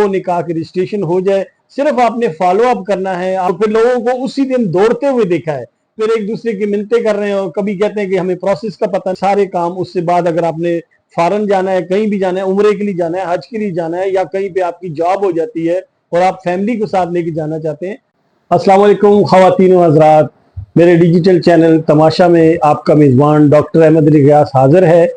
हो, निकाह की रजिस्ट्रेशन हो जाए, सिर्फ आपने फॉलो अप करना है। और फिर लोगों को उसी दिन दौड़ते हुए देखा है, फिर एक दूसरे की मिन्नतें कर रहे हैं और कभी कहते हैं कि हमें प्रोसेस का पता, सारे काम। उससे बाद अगर आपने फॉरेन जाना है, कहीं भी जाना है, उम्रे के लिए जाना है, हज के लिए जाना है, या कहीं पे आपकी जॉब हो जाती है और आप फैमिली को साथ लेके जाना चाहते हैं। अस्सलाम वालेकुम ख़वातीन व हज़रात, मेरे डिजिटल चैनल तमाशा में आपका मेज़बान डॉक्टर अहमद अली ग़ियास हाज़िर है।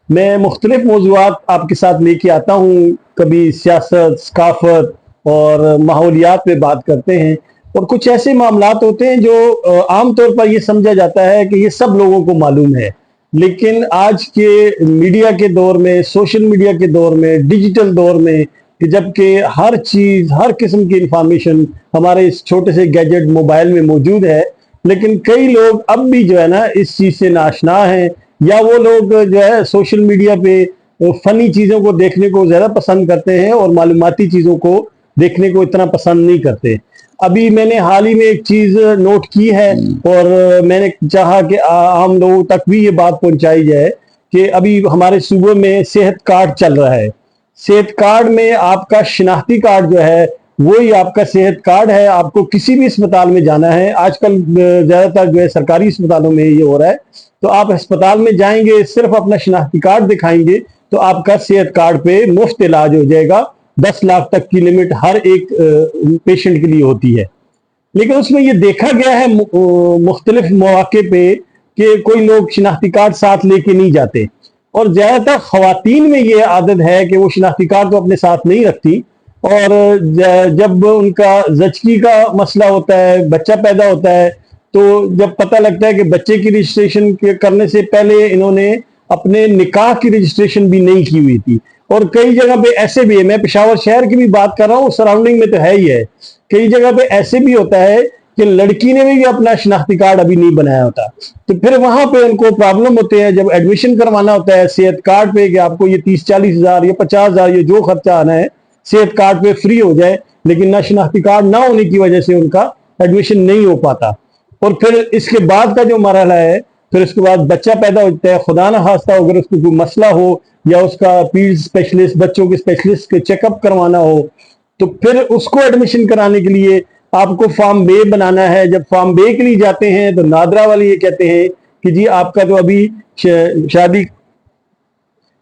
मैं मुख्तलिफ मौज़ूआत आपके साथ लेके आता हूँ। कभी सियासत, सकाफ़त और माहौलियात पे बात करते हैं, और कुछ ऐसे मामलात होते हैं जो आम तौर पर ये समझा जाता है कि ये सब लोगों को मालूम है, लेकिन आज के मीडिया के दौर में, सोशल मीडिया के दौर में, डिजिटल दौर में, कि जबकि हर चीज़, हर किस्म की इंफॉर्मेशन हमारे इस छोटे से गैजेट मोबाइल में मौजूद है, लेकिन कई लोग अब भी जो है ना इस चीज़ से नाशना हैं, या वो लोग जो है सोशल मीडिया पे फनी चीज़ों को देखने को ज़्यादा पसंद करते हैं और मालूमाती चीज़ों को देखने को इतना पसंद नहीं करते। अभी मैंने हाल ही में एक चीज़ नोट की है, और मैंने चाहा कि आम लोगों तक भी ये बात पहुंचाई जाए कि अभी हमारे सूबे में सेहत कार्ड चल रहा है। सेहत कार्ड में आपका शिनाख्ती कार्ड जो है वही आपका सेहत कार्ड है। आपको किसी भी अस्पताल में जाना है, आजकल ज़्यादातर जो है सरकारी अस्पतालों में ये हो रहा है, तो आप अस्पताल में जाएंगे, सिर्फ अपना शिनाख्ती कार्ड दिखाएंगे तो आपका सेहत कार्ड पे मुफ्त इलाज हो जाएगा। 10 लाख तक की लिमिट हर एक पेशेंट के लिए होती है। लेकिन उसमें ये देखा गया है मुख्तलिफ मौके पे कि कोई लोग शिनाख्ती कार्ड साथ लेके नहीं जाते, और ज्यादातर खवातीन में ये आदत है कि वो शिनाख्ती कार्ड तो अपने साथ नहीं रखती, और जब उनका जचगी का मसला होता है, बच्चा पैदा होता है, तो जब पता लगता है कि बच्चे की रजिस्ट्रेशन करने से पहले इन्होंने अपने निकाह की रजिस्ट्रेशन भी नहीं की हुई थी। और कई जगह पे ऐसे भी है, मैं पेशावर शहर की भी बात कर रहा हूँ, सराउंडिंग में तो है ही है, कई जगह पे ऐसे भी होता है कि लड़की ने भी अपना शिनाख्ती कार्ड अभी नहीं बनाया होता, तो फिर वहां पे उनको प्रॉब्लम होते हैं जब एडमिशन करवाना होता है सेहत कार्ड पे, कि आपको ये 30-40 हज़ार या 50 हज़ार, ये जो खर्चा आना है सेहत कार्ड पे फ्री हो जाए, लेकिन ना शिनाख्ती कार्ड ना होने की वजह से उनका एडमिशन नहीं हो पाता। और फिर इसके बाद का जो मरहला है, फिर उसके बाद बच्चा पैदा होता है, खुदा ना खास्ता अगर उसको कोई मसला हो, या उसका पीड स्पेशलिस्ट, बच्चों के स्पेशलिस्ट के चेकअप करवाना हो, तो फिर उसको एडमिशन कराने के लिए आपको फॉर्म बे बनाना है। जब फॉर्म बे के लिए जाते हैं तो नादरा वाले ये कहते हैं कि जी आपका तो अभी शादी,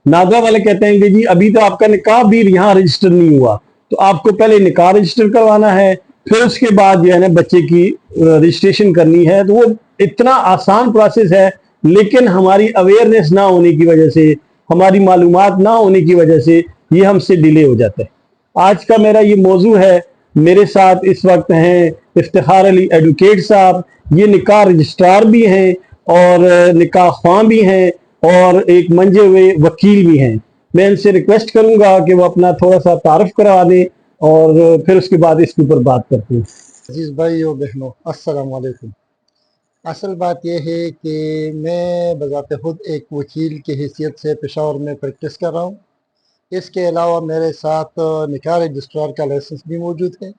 नादरा वाले कहते हैं कि जी अभी तो आपका निकाह भी यहाँ रजिस्टर नहीं हुआ, तो आपको पहले निकाह रजिस्टर करवाना है, फिर उसके बाद जो है ना बच्चे की रजिस्ट्रेशन करनी है। तो वो इतना आसान प्रोसेस है, लेकिन हमारी अवेयरनेस ना होने की वजह से, हमारी मालूमात ना होने की वजह से ये हमसे डिले हो जाता है। आज का मेरा ये मौजू है। मेरे साथ इस वक्त हैं इफ्तिखार अली एडवोकेट साहब, ये निकाह रजिस्ट्रार भी हैं और निकाह ख्वां भी हैं और एक मंजे हुए वकील भी हैं। मैं इनसे रिक्वेस्ट करूंगा कि वो अपना थोड़ा सा तारुफ करवा दें, और फिर उसके बाद इसके ऊपर बात करते हैं। अजीज भाई और बहनों, अस्सलाम वालेकुम। असल बात यह है कि मैं बज़ाते खुद एक वकील की हैसियत से पेशावर में प्रैक्टिस कर रहा हूँ। इसके अलावा मेरे साथ निकाह रजिस्ट्रार का लाइसेंस भी मौजूद है।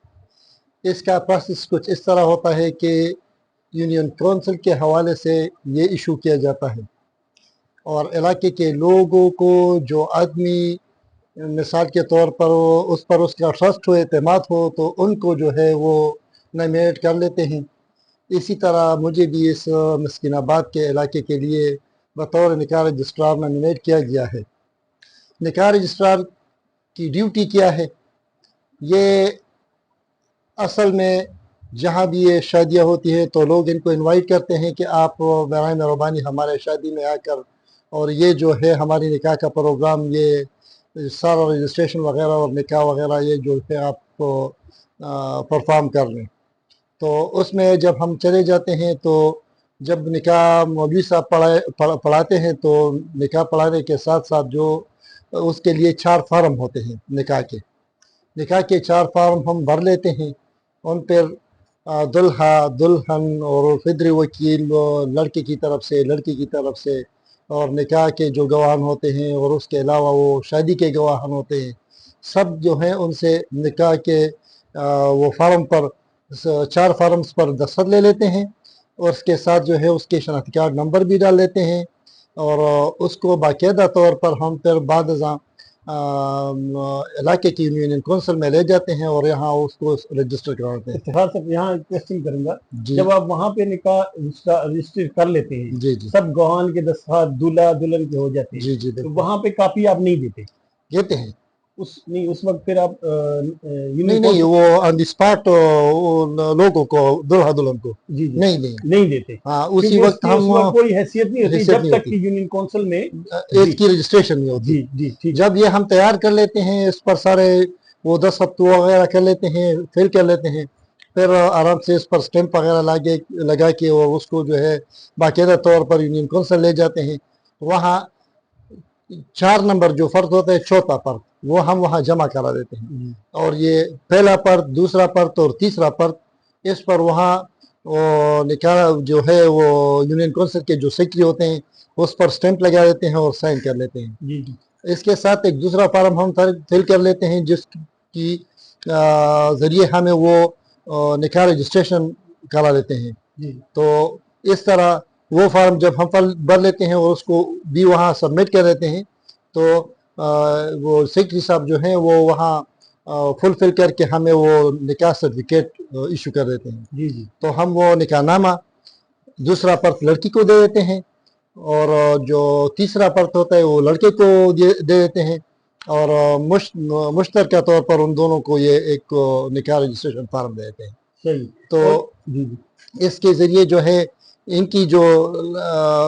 इसका प्रोसेस कुछ इस तरह होता है कि यूनियन काउंसिल के हवाले से ये इशू किया जाता है, और इलाके के लोगों को, जो आदमी मिसाल के तौर पर उस पर उसका ट्रस्ट हो, एतमाद हो, तो उनको जो है वो नॉमिनेट कर लेते हैं। इसी तरह मुझे भी इस मस्किनाबाद के इलाके के लिए बतौर निकाह रजिस्ट्रार नॉमिनेट किया गया है। निकाह रजिस्ट्रार की ड्यूटी क्या है? ये असल में जहाँ भी ये शादियाँ होती हैं तो लोग इनको इनवाइट करते हैं कि आप बराए मेहरबानी हमारे शादी में आकर, और ये जो है हमारी निकाह का प्रोग्राम, ये सारा रजिस्ट्रेशन वगैरह और निकाह वगैरह ये जो है आपको परफॉर्म कर लें। तो उसमें जब हम चले जाते हैं, तो जब निकाह मौलवी साहब पढ़ाते हैं, तो निकाह पढ़ाने के साथ साथ जो उसके लिए 4 फार्म होते हैं निकाह के 4 फार्म हम भर लेते हैं। उन पर दुल्हा, दुल्हन और फिद्री वकील, लड़के की तरफ से, लड़की की तरफ से, और निकाह के जो गवाहान होते हैं, और उसके अलावा वो शादी के गवाहान होते हैं, सब जो हैं उनसे निकाह के वो फार्म पर 4 फार्म्स पर दस्तखत ले लेते हैं, और उसके साथ जो है उसके शनाख्ती कार्ड नंबर भी डाल लेते हैं, और उसको बाकायदा तौर पर हम फिर बाद इलाके की यूनियन कौंसिल में ले जाते हैं और यहाँ उसको रजिस्टर करवाते हैं। इफ्तिखार साहब यहाँ क्वेश्चन करूंगा, जी जब आप वहाँ पे निकाह रजिस्टर कर लेते हैं, जी जी सब गवाहान के दस्तखत दूल्हा दुल्हन के हो जाते हैं, जी जी तो बिल्कुल वहाँ पे कापी आप नहीं देते? कहते हैं। उस वक्त फिर आप नहीं यूनियन नहीं, कौंसिल वो ऑन द स्पॉट लोगों को, दूल्हा दुल्हन को जी जी नहीं देंगे। नहीं देते, हाँ, उसी क्योंकि वक्त उसकी हम उस वक्त कोई हैसियत नहीं होती हैसियत जब नहीं तक होती, कि यूनियन कौंसिल में एज जी की रजिस्ट्रेशन नहीं होती। जी जी ठीक जब ये हम तैयार कर लेते हैं, इस पर सारे वो दस्तखत वगैरह कर लेते हैं, फिल कर लेते हैं, फिर आराम से इस पर स्टैंप वगैरह लगा के और उसको जो है बाकायदा तौर पर यूनियन कौंसिल ले जाते हैं। वहाँ 4 नंबर जो फर्द होता है, चौथा फर्द, वो हम वहाँ जमा करा देते हैं। जी और ये पहला पर्द, दूसरा पर्द और तीसरा पर्द, इस पर वहाँ वो निकाह जो है वो यूनियन कौंसिल के जो सेक्रेटरी होते हैं उस पर स्टैंप लगा देते हैं और साइन कर लेते हैं। जी जी इसके साथ एक दूसरा फॉर्म हम फिल कर लेते हैं जिसकी ज़रिए हमें वो निकाह रजिस्ट्रेशन करा लेते हैं। जी तो इस तरह वो फॉर्म जब हम भर लेते हैं और उसको भी वहाँ सबमिट कर देते हैं, तो वो सेक्रेटरी साहब जो हैं वो वहाँ फुलफिल करके हमें वो निकाह सर्टिफिकेट इशू कर देते हैं। जी जी तो हम वो निकाहनामा दूसरा पर्त लड़की को दे देते हैं और जो तीसरा पर्त होता है वो लड़के को दे देते हैं, और मुश्तरका तौर पर उन दोनों को ये एक निकाह रजिस्ट्रेशन फॉर्म दे देते हैं। सही। तो और जी जी इसके ज़रिए जो है इनकी जो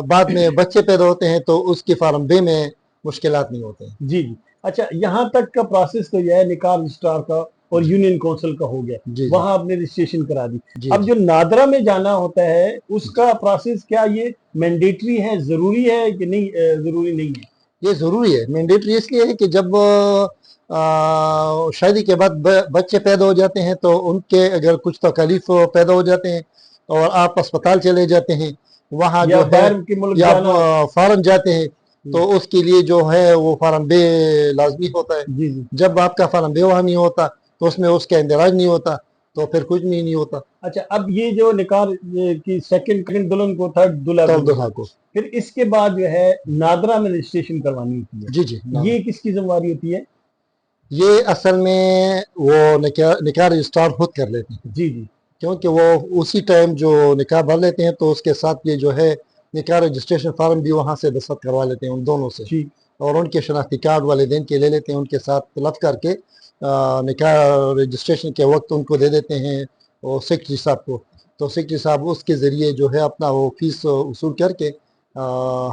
बाद में बच्चे पैदा होते हैं तो उसके फार्म बे में मुश्किलात नहीं होते हैं। जी जी अच्छा, यहाँ तक का प्रोसेस तो यह है, निकाह रजिस्ट्रार का और यूनियन कौंसिल का हो गया, जी जी वहां आपने रजिस्ट्रेशन करा दी। जी अब जी। जो नादरा में जाना होता है उसका प्रोसेस क्या ये मैंडेटरी है, जरूरी है कि नहीं? जरूरी नहीं है? ये ज़रूरी है, मैंडेटरी इसलिए है कि जब शादी के बाद बच्चे पैदा हो जाते हैं तो उनके अगर कुछ तकलीफ पैदा हो जाते हैं और आप अस्पताल चले जाते हैं, वहाँ या जो है बाहर के मुल्क या जाना? फॉरन जाते हैं, तो उसके लिए जो है वो फार्म बे लाजमी होता है। जी जी जब आपका फार्म बे वहाँ नहीं होता तो उसमें उसका इंदराज नहीं होता, तो फिर कुछ नहीं होता। अच्छा, अब ये जो निकाह की सेकंड दुल्हन को, थर्ड दूल्हा तब को, दुल्हा को फिर इसके बाद जो है नादरा में रजिस्ट्रेशन करवानी होती जी जी है, ये किसकी जिम्मेवारी होती है? ये असल में वो निकाह रजिस्ट्रार खुद कर लेते हैं, जी जी क्योंकि वो उसी टाइम जो निकाह भर लेते हैं तो उसके साथ ये जो है निकाह रजिस्ट्रेशन फार्म भी वहाँ से दस्तखत करवा लेते हैं उन दोनों से, ठीक। और उनके शनाख्ती कार्ड वालिदैन के ले लेते हैं, उनके साथ तलब करके निकाह रजिस्ट्रेशन के वक्त उनको दे देते हैं वो सेक्रेटरी साहब को। तो सेक्रेटरी साहब उसके ज़रिए जो है अपना वो फीस वसूल करके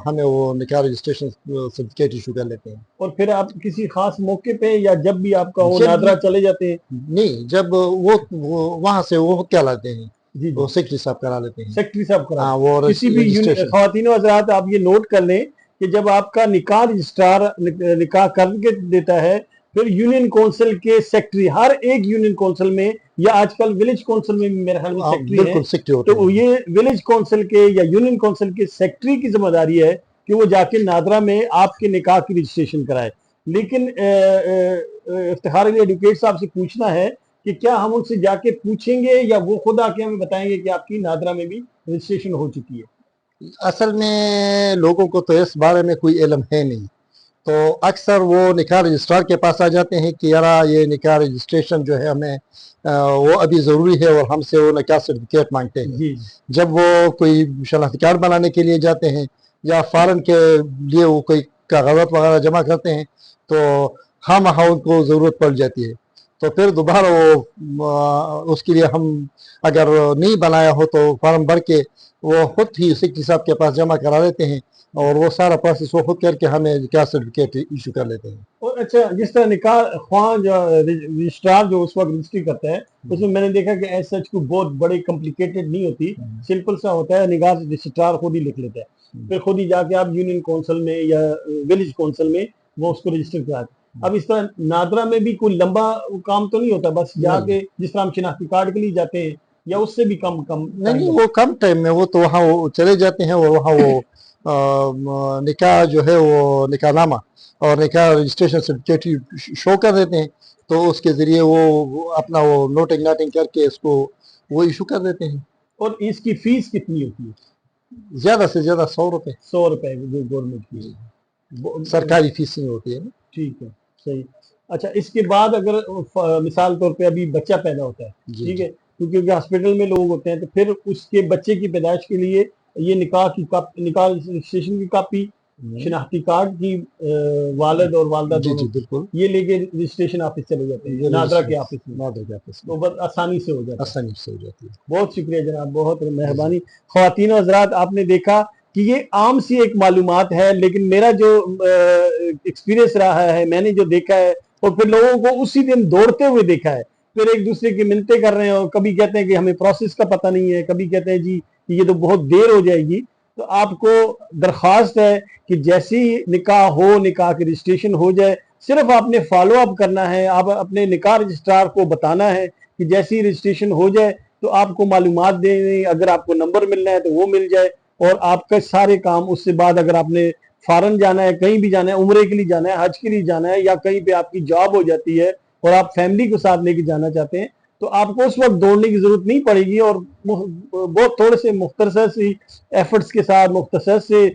हमें वो निकाह रजिस्ट्रेशन सर्टिफिकेट इशू कर लेते हैं। और फिर आप किसी खास मौके पे या जब भी आपका हो जब नादरा चले जाते हैं? नहीं, जब वो वहाँ से वो क्या लाते हैं, जी जी वो सेक्रेटरी साहब करा लेते हैं। सेक्रेटरी साहब करा। हाँ, वो किसी भी रजिस्ट्रेशन। ख्वातीनो हजरात, आप ये नोट कर लें कि जब आपका निकाह रजिस्ट्रार निकाह करके देता है, फिर यूनियन काउंसिल के सेक्रेटरी, हर एक यूनियन काउंसिल में या आजकल विलेज काउंसिल में भी मेरे ख्याल में सेक्रेटरी बिल्कुल है, सेक्रेटरी होते तो हैं। ये विलेज काउंसिल के या यूनियन काउंसिल के सेक्रेटरी की जिम्मेदारी है कि वो जाके नादरा में आपके निकाह की रजिस्ट्रेशन कराए। लेकिन इफ्तिखार अली एडवोकेट साहब से पूछना है कि क्या हम उनसे जाके पूछेंगे या वो खुद आके हमें बताएंगे कि आपकी नादरा में भी रजिस्ट्रेशन हो चुकी है? असल में लोगों को तो इस बारे में कोई इल्म है नहीं, तो अक्सर वो निकाह रजिस्ट्रार के पास आ जाते हैं कि यार ये निकाह रजिस्ट्रेशन जो है हमें वो अभी ज़रूरी है, और हमसे वो निकाह सर्टिफिकेट मांगते हैं। जी जब वो कोई शनाख्ती कार्ड बनाने के लिए जाते हैं या फॉरन के लिए वो कोई कागजात वगैरह जमा करते हैं, तो हम हाँ उनको ज़रूरत पड़ जाती है, तो फिर दोबारा वो उसके लिए हम अगर नहीं बनाया हो तो फॉर्म भर के वो खुद ही सेक्रेटरी साहब के पास जमा करा लेते हैं, और वो सारा प्रोसेस वो खुद करके हमें क्या सर्टिफिकेट इशू कर लेते हैं। और अच्छा, जिस तरह निकाह ख्वाह जो रजिस्ट्रार जो उस वक्त रजिस्ट्री करता है, उसमें मैंने देखा कि एज सच कोई बहुत बड़े कॉम्प्लिकेटेड नहीं होती, सिंपल सा होता है, निकाह रजिस्ट्रार खुद ही लिख लेता है, फिर खुद ही जाके आप यूनियन काउंसिल में या विलेज काउंसिल में वो उसको रजिस्टर कराते हैं। अब इस तरह नादरा में भी कोई लंबा काम तो नहीं होता, बस जाके जिस तरह हम शिनाख्ती कार्ड के लिए जाते हैं, या उससे भी कम नहीं, वो कम टाइम में वो तो वहाँ वो चले जाते हैं और वहाँ वो निकाह जो है वो निकाहनामा और निकाह रजिस्ट्रेशन सर्टिफिकेट शो कर देते हैं, तो उसके ज़रिए वो अपना वो नोटिंग नाटिंग करके इसको वो इशू कर देते हैं। और इसकी फीस कितनी होती है? ज़्यादा से ज़्यादा 100 रुपये 100 रुपए जो गवर्नमेंट की है। सरकारी फीस नहीं होती है ना। ठीक है। صحیح. اچھا اس کے بعد اگر مثال طور پہ ابھی بچہ پیدا ہوتا ہے جی ٹھیک ہے کیونکہ ہاسپٹل میں لوگ ہوتے ہیں تو پھر اس کے بچے کی پیدائش کے لیے یہ نکاح رجسٹریشن کی کاپی شناختی کارڈ کی والد اور والدہ جی دونوں جی بالکل یہ لے کے رجسٹریشن آفس چلے جاتے ہیں نادرا کے آفس میں نادرا کے آفس تو میں بس آسانی سے ہو جاتا ہے. آسانی سے ہو جاتی ہے. بہت شکریہ جناب بہت مہربانی. خواتین و حضرات آپ نے دیکھا کہ یہ عام سی ایک معلومات ہے لیکن میرا جو ایکسپیرینس رہا ہے میں نے جو دیکھا ہے اور پھر لوگوں کو اسی دن دوڑتے ہوئے دیکھا ہے پھر ایک دوسرے کی منتیں کر رہے ہیں اور کبھی کہتے ہیں کہ ہمیں پروسیس کا پتہ نہیں ہے کبھی کہتے ہیں جی یہ تو بہت دیر ہو جائے گی. تو آپ کو درخواست ہے کہ جیسی نکاح ہو نکاح کی رجسٹریشن ہو جائے صرف آپ نے فالو اپ کرنا ہے. آپ اپنے نکاح رجسٹرار کو بتانا ہے کہ جیسی رجسٹریشن ہو جائے تو آپ کو معلومات دیں اگر آپ کو نمبر ملنا ہے تو وہ مل جائے اور آپ کا سارے کام اس سے بعد اگر آپ نے فارن جانا ہے کہیں بھی جانا ہے عمرے کے لیے جانا ہے حج کے لیے جانا ہے یا کہیں پہ آپ کی جاب ہو جاتی ہے اور آپ فیملی کو ساتھ لے کے جانا چاہتے ہیں تو آپ کو اس وقت دوڑنے کی ضرورت نہیں پڑے گی اور بہت تھوڑے سے مختصر سی ایفرٹس کے ساتھ مختصر سے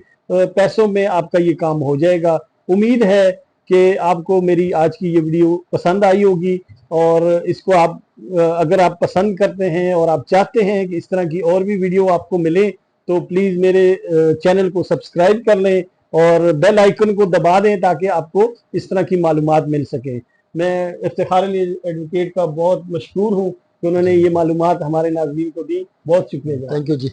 پیسوں میں آپ کا یہ کام ہو جائے گا. امید ہے کہ آپ کو میری آج کی یہ ویڈیو پسند آئی ہوگی اور اس کو آپ اگر آپ پسند کرتے ہیں اور آپ چاہتے ہیں کہ اس طرح کی اور بھی ویڈیو آپ کو ملے تو پلیز میرے چینل کو سبسکرائب کر لیں اور بیل آئیکن کو دبا دیں تاکہ آپ کو اس طرح کی معلومات مل سکیں. میں افتخار علی ایڈوکیٹ کا بہت مشکور ہوں کہ انہوں نے یہ معلومات ہمارے ناظرین کو دی. بہت شکریہ. Thank you G.